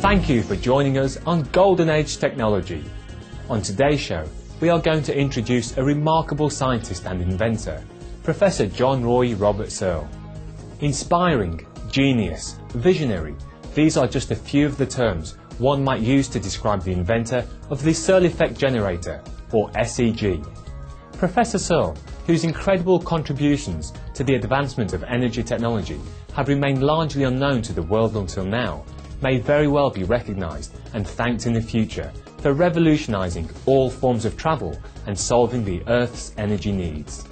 Thank you for joining us on Golden Age Technology. On today's show, we are going to introduce a remarkable scientist and inventor, Professor John Roy Robert SEARL. Inspiring, genius, visionary, these are just a few of the terms one might use to describe the inventor of the SEARL effect generator, or SEG. Professor SEARL, whose incredible contributions to the advancement of energy technology have remained largely unknown to the world until now, may very well be recognized and thanked in the future for revolutionizing all forms of travel and solving the Earth's energy needs.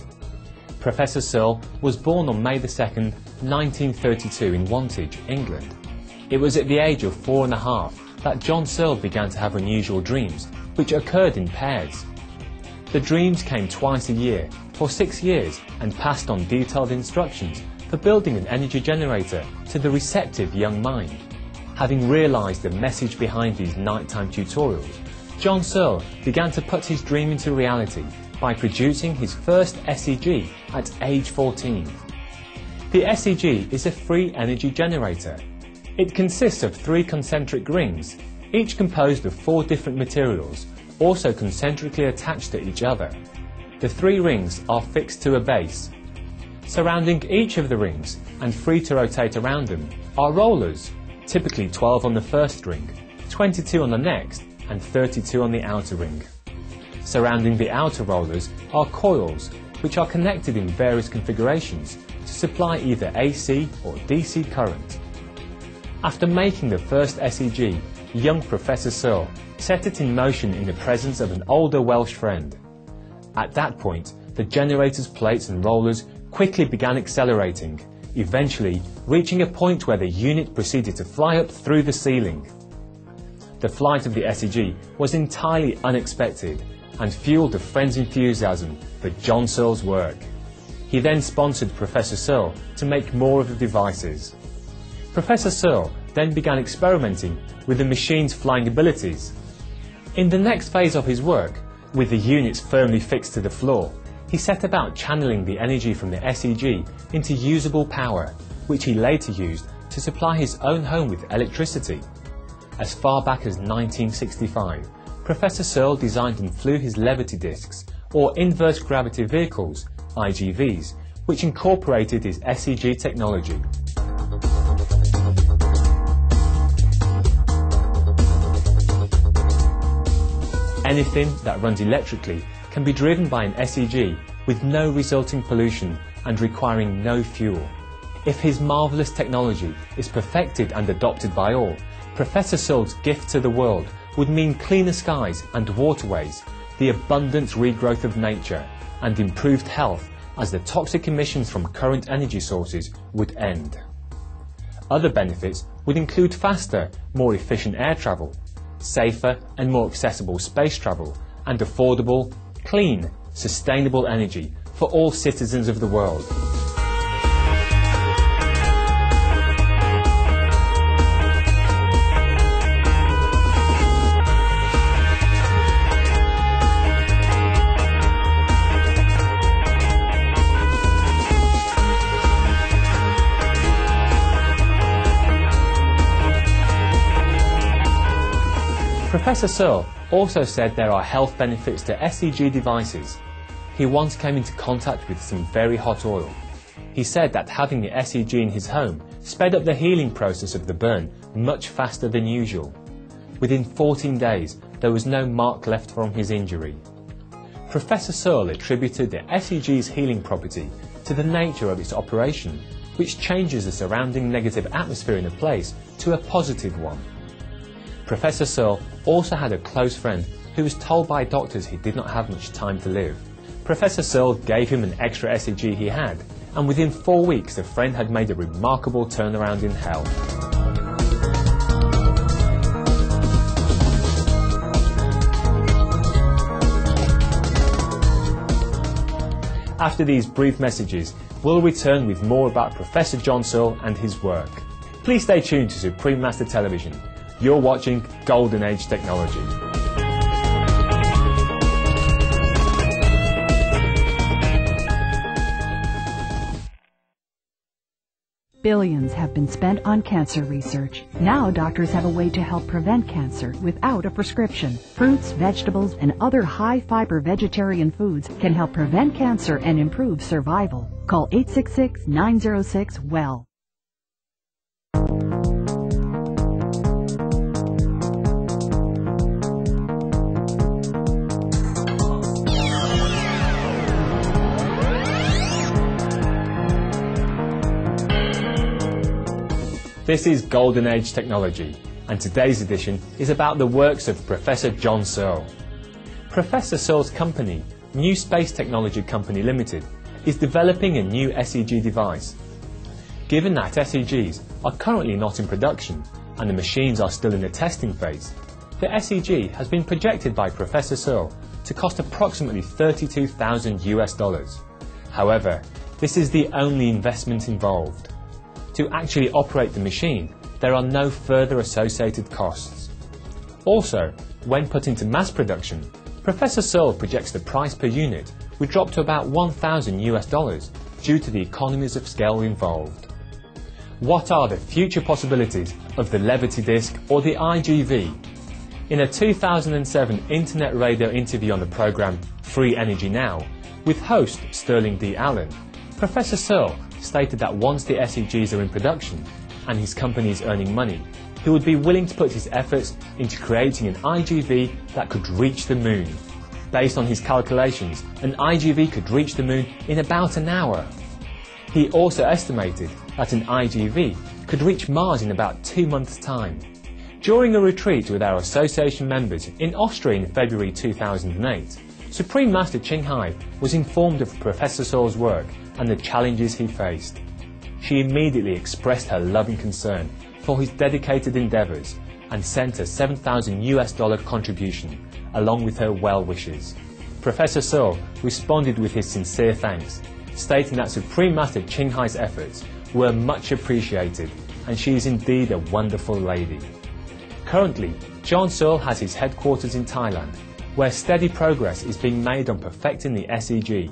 Professor SEARL was born on May 2nd, 1932 in Wantage, England. It was at the age of 4.5 that John SEARL began to have unusual dreams, which occurred in pairs. The dreams came twice a year for 6 years and passed on detailed instructions for building an energy generator to the receptive young mind. Having realised the message behind these nighttime tutorials, John SEARL began to put his dream into reality by producing his first SEG at age 14. The SEG is a free energy generator. It consists of 3 concentric rings, each composed of 4 different materials, also concentrically attached to each other. The 3 rings are fixed to a base. Surrounding each of the rings and free to rotate around them are rollers, typically 12 on the first ring, 22 on the next, and 32 on the outer ring. Surrounding the outer rollers are coils, which are connected in various configurations to supply either AC or DC current. After making the first SEG, young Professor SEARL set it in motion in the presence of an older Welsh friend. At that point, the generator's plates and rollers quickly began accelerating, eventually reaching a point where the unit proceeded to fly up through the ceiling. The flight of the SEG was entirely unexpected and fueled the friend's enthusiasm for John SEARL's work. He then sponsored Professor SEARL to make more of the devices. Professor SEARL then began experimenting with the machine's flying abilities. In the next phase of his work, with the units firmly fixed to the floor, he set about channeling the energy from the SEG into usable power, which he later used to supply his own home with electricity. As far back as 1965, Professor SEARL designed and flew his levity discs, or inverse gravity vehicles, IGVs, which incorporated his SEG technology. Anything that runs electrically can be driven by an SEG with no resulting pollution and requiring no fuel. If his marvellous technology is perfected and adopted by all, Professor SEARL's gift to the world would mean cleaner skies and waterways, the abundant regrowth of nature, and improved health as the toxic emissions from current energy sources would end. Other benefits would include faster, more efficient air travel, safer and more accessible space travel, and affordable, clean, sustainable energy for all citizens of the world. Professor SEARL also said there are health benefits to SEG devices. He once came into contact with some very hot oil. He said that having the SEG in his home sped up the healing process of the burn much faster than usual. Within 14 days, there was no mark left from his injury. Professor SEARL attributed the SEG's healing property to the nature of its operation, which changes the surrounding negative atmosphere in a place to a positive one. Professor SEARL also had a close friend who was told by doctors he did not have much time to live. Professor SEARL gave him an extra SEG he had, and within 4 weeks the friend had made a remarkable turnaround in health. After these brief messages, we'll return with more about Professor John SEARL and his work. Please stay tuned to Supreme Master Television. You're watching Golden Age Technology. Billions have been spent on cancer research. Now doctors have a way to help prevent cancer without a prescription. Fruits, vegetables, and other high-fiber vegetarian foods can help prevent cancer and improve survival. Call 866-906-WELL. This is Golden Age Technology, and today's edition is about the works of Professor John Searle. Professor Searle's company, New Space Technology Company Limited, is developing a new SEG device. Given that SEGs are currently not in production and the machines are still in the testing phase, the SEG has been projected by Professor Searle to cost approximately $32,000. However, this is the only investment involved. To actually operate the machine, there are no further associated costs. Also, when put into mass production, Professor Searle projects the price per unit would drop to about $1,000 due to the economies of scale involved. What are the future possibilities of the Levity Disk or the IGV? In a 2007 internet radio interview on the program Free Energy Now, with host Sterling D. Allen, Professor Searle stated that once the SEGs are in production and his company is earning money, he would be willing to put his efforts into creating an IGV that could reach the moon. Based on his calculations, an IGV could reach the moon in about an hour. He also estimated that an IGV could reach Mars in about 2 months' time. During a retreat with our association members in Austria in February 2008, Supreme Master Ching Hai was informed of Professor Searle's work and the challenges he faced. She immediately expressed her loving concern for his dedicated endeavours and sent a $7,000 contribution along with her well wishes. Professor Searle responded with his sincere thanks, stating that Supreme Master Ching Hai's efforts were much appreciated and she is indeed a wonderful lady. Currently, John Searle has his headquarters in Thailand, where steady progress is being made on perfecting the SEG.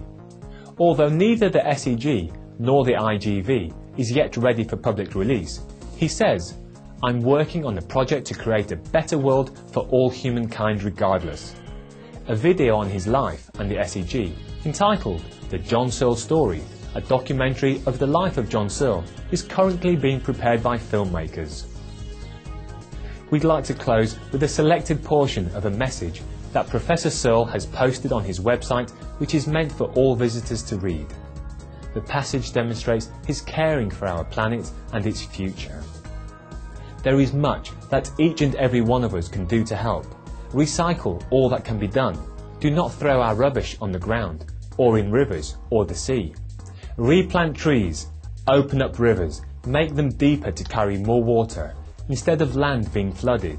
Although neither the SEG nor the IGV is yet ready for public release, he says, "I'm working on a project to create a better world for all humankind regardless." A video on his life and the SEG, entitled The John Searle Story, a documentary of the life of John Searle, is currently being prepared by filmmakers. We'd like to close with a selected portion of a message that Professor Searle has posted on his website, which is meant for all visitors to read. The passage demonstrates his caring for our planet and its future. There is much that each and every one of us can do to help. Recycle all that can be done. Do not throw our rubbish on the ground, or in rivers or the sea. Replant trees, open up rivers, make them deeper to carry more water, instead of land being flooded.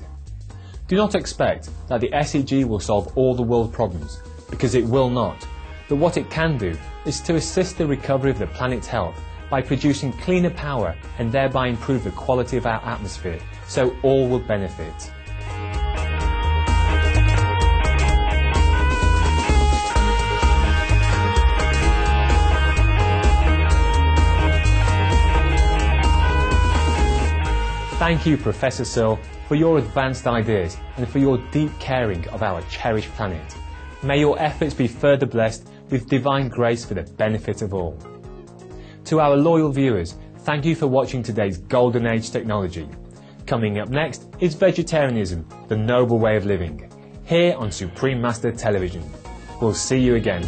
Do not expect that the SEG will solve all the world problems, because it will not. But what it can do is to assist the recovery of the planet's health by producing cleaner power and thereby improve the quality of our atmosphere, so all will benefit. Thank you, Professor Searle, for your advanced ideas and for your deep caring of our cherished planet. May your efforts be further blessed with divine grace for the benefit of all. To our loyal viewers, thank you for watching today's Golden Age Technology. Coming up next is Vegetarianism, the Noble Way of Living, here on Supreme Master Television. We'll see you again.